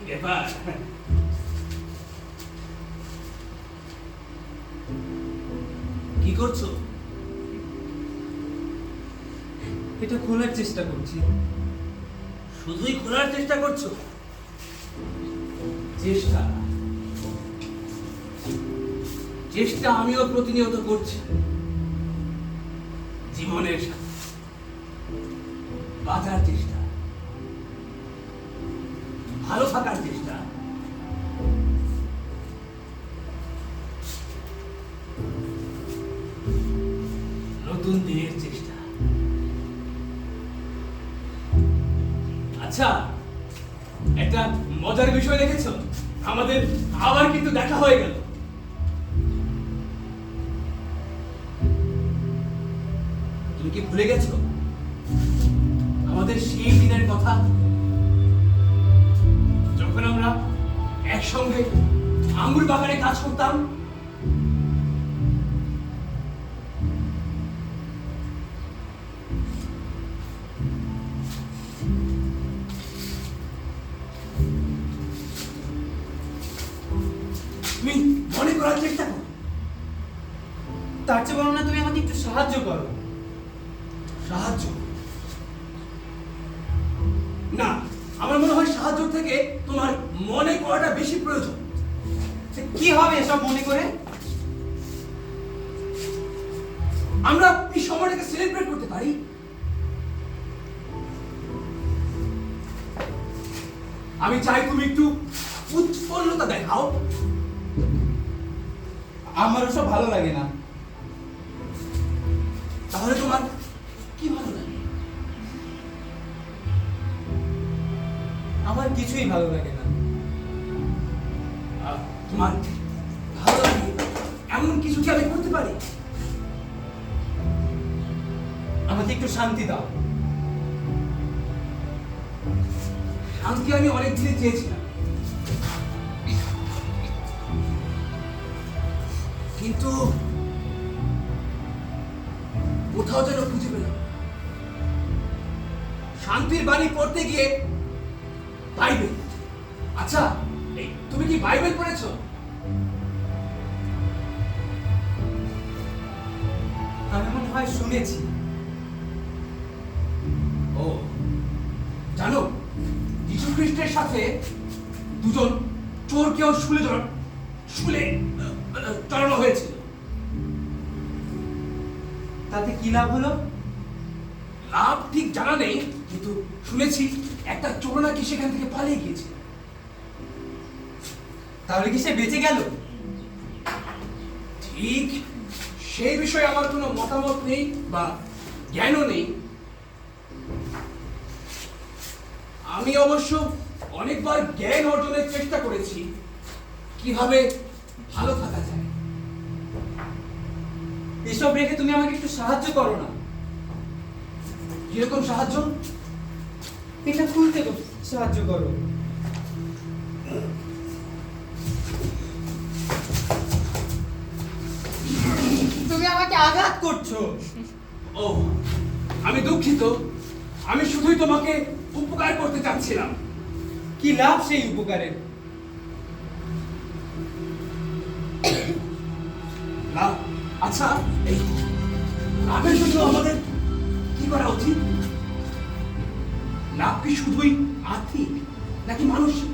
ব্যাপার। কি করছো? এটা খোলার চেষ্টা করছি। শুধুই খোলার চেষ্টা করছো? চেষ্টা চেষ্টা আমিও প্রতিনিয়ত করছি, জীবনের সাথে বাঁচার চেষ্টা, ভালো থাকার চেষ্টা। নতুন দিনের চেষ্টা। আচ্ছা, একটা মজার বিষয় দেখেছো? আমাদের আবার কিন্তু দেখা হয়ে গেল। তুমি কি ভুলে গেছো আমাদের সেই দিনের কথা, যখন আমরা একসঙ্গে আঙ্গুর বাগানে কাজ করতাম? তুমি মনে করার চেষ্টা করো। তার চেয়ে বরং না তুমি আমাকে একটু সাহায্য করো। সাহায্য? না, আমার মনে হয় সাহায্য থেকে তোমার মনে করাটা বেশি প্রয়োজন। কি হবে এসব মনে করে? আমরা এই সময়টাকে সেলিব্রেট করতে পারি। আমি চাই তুমি একটু উৎফুল্লতা দেখাও। আমার ওসব ভালো লাগে না। তাহলে তোমার কি ভালো লাগে? আমার কিছুই ভালো লাগে না। তোমার ভালো লাগে এমন কিছু কি আমি করতে পারি? আমাকে একটু শান্তি দাও। শান্তি আমি অনেক দিনে চেয়েছিলাম, কিন্তু কোথাও যেন খুঁজে পেলাম না। শান্তির বাণী পড়তে গিয়ে বাইবেল। আচ্ছা, এই তুমি কি বাইবেল পড়েছো? আমি মনে হয় শুনেছি। ও, জানো যীশু খ্রিস্টের সাথে দুজন চোরকেও শুলে চড়ানো হয়েছিল। তাতে কি লাভ হলো? লাভ ঠিক জানা নেই, কিন্তু শুনেছি একটা চোর নাকি সেখান থেকে পালিয়ে গিয়েছিল। তাহলে কি সে বেঁচে গেল? ঠিক সেই বিষয়ে আমার কোনো মতামত নেই বা জ্ঞানও নেই। আমি অবশ্য অনেকবার জ্ঞান অর্জনের চেষ্টা করেছি, কিভাবে ভালো থাকা যায়। এসব রেখে তুমি আমাকে একটু সাহায্য করো না। কিরকম সাহায্য? এটা খুলতে সাহায্য করো। তুমি আমাকে আঘাত করছো। ও, আমি দুঃখিত। আমি শুধুই তোমাকে উপকার করতে চাচ্ছিলাম। কি লাভ সেই উপকারের? লাভ? আচ্ছা, এই লাভের জন্য আমাদের কি করা উচিত? লাভ কি শুধুই আর্থিক নাকি মানসিক?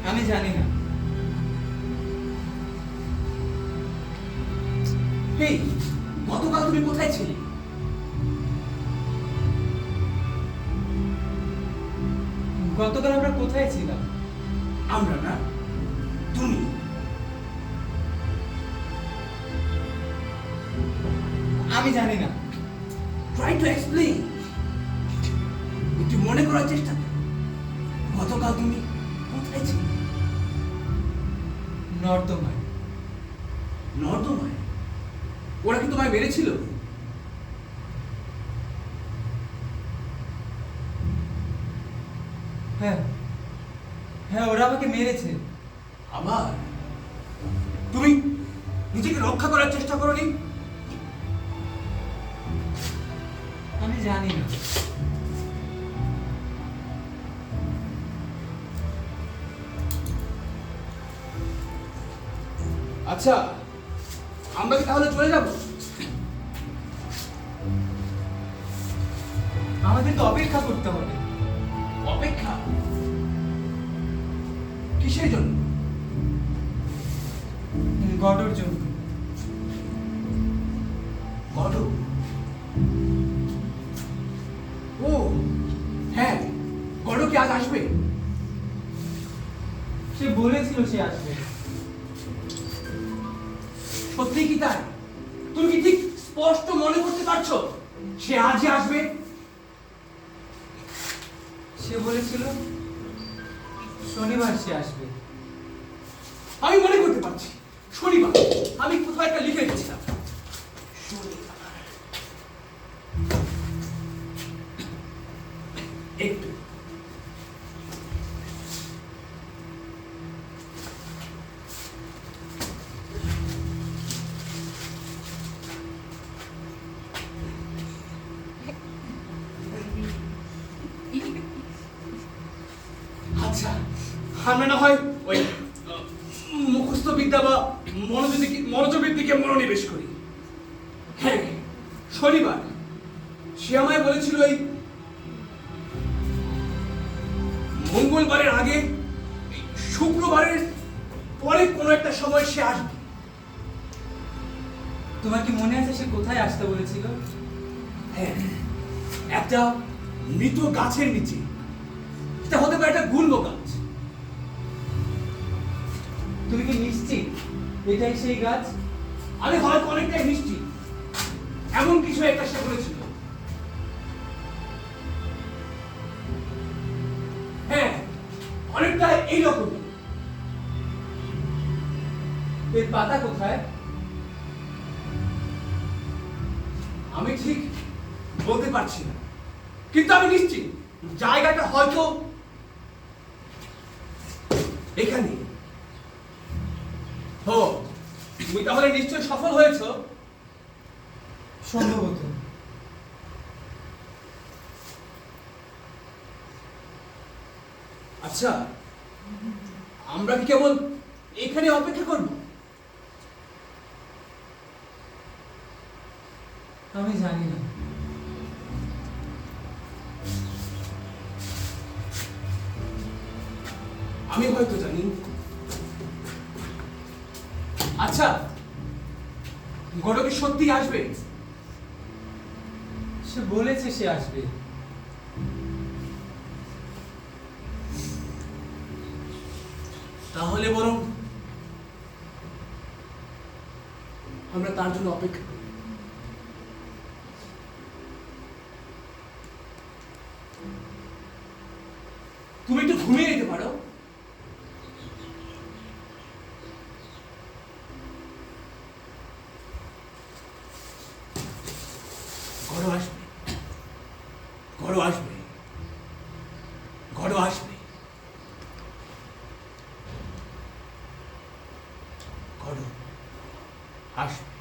আমি জানি না। এই গতকাল তুমি কোথায় ছিলে? গতকাল আমরা কোথায় ছিলাম? আমরা না, তুমি। আমি জানি না। Try to explain. একটু মনে করার চেষ্টা করো। গতকাল তুমি কোথায় ছিলে? নর্দমায়। নর্দমায়? ওরা কি তোমায় মেরেছিল? হ্যাঁ হ্যাঁ, ওরা আমাকে মেরেছে। আবার তুমি নিজেকে রক্ষা করার চেষ্টা করোনি? আমি জানি না। আচ্ছা, আমরা কি তাহলে চলে যাব? আমাদের তো অপেক্ষা করতে হবে। অপেক্ষা? কিসের জন্য? গডর জন্য। গড? ও হ্যাঁ, গড কি আজ আসবে? সে বলেছিল সে আসবে। সত্যি কি তাই? তুমি কি ঠিক স্পষ্ট মনে করতে পারছো সে আজই আসবে? সে বলেছিল শনিবার সে আসবে। আমি মনে করতে পারছি, শনিবার। আমি কোথাও একটা লিখে রেখেছিলাম। শনিবার। একটু আচ্ছা, আমরা না হয় ওই মুখস্থ বিদ্যা বা মনোযোগের দিকে মনোনিবেশ করি। হ্যাঁ, শনিবার। সে আমায় বলেছিল এই মঙ্গলবারের আগে এই শুক্রবারের পরে কোনো একটা সময় সে আসবে। তোমার কি মনে আছে সে কোথায় আসতে বলেছিল? হ্যাঁ, একটা মৃত গাছের নিচে। এটা হতে পারে একটা গুল্ম গাছ। তুমি কি নিশ্চিত এটাই সেই গাছ? আমি হয়তো অনেকটাই নিশ্চিত এমন কিছু একটা সে বলেছিল। হ্যাঁ, অনেকটা এইরকম। এর পাতা কোথায়? আমি ঠিক বলতে পারছি না, কিন্তু আমি নিশ্চিত জায়গাটা হয়তো এখানে। ও, তুমি তাহলে নিশ্চয় সফল হয়েছো। সম্ভবত। আচ্ছা, আমরা কি কেবল এখানে অপেক্ষা করব? আমি জানি না। আমি হয়তো জানি। আচ্ছা, গড কি সত্যি আসবে? সে বলেছে সে আসবে। তাহলে বরং আমরা তার জন্য অপেক্ষা করি। তুমি একটু ঘুমিয়ে নিতে পারো। ঘরও আসবে, ঘরও আসবে, ঘরও আসবে, ঘরও আসবে।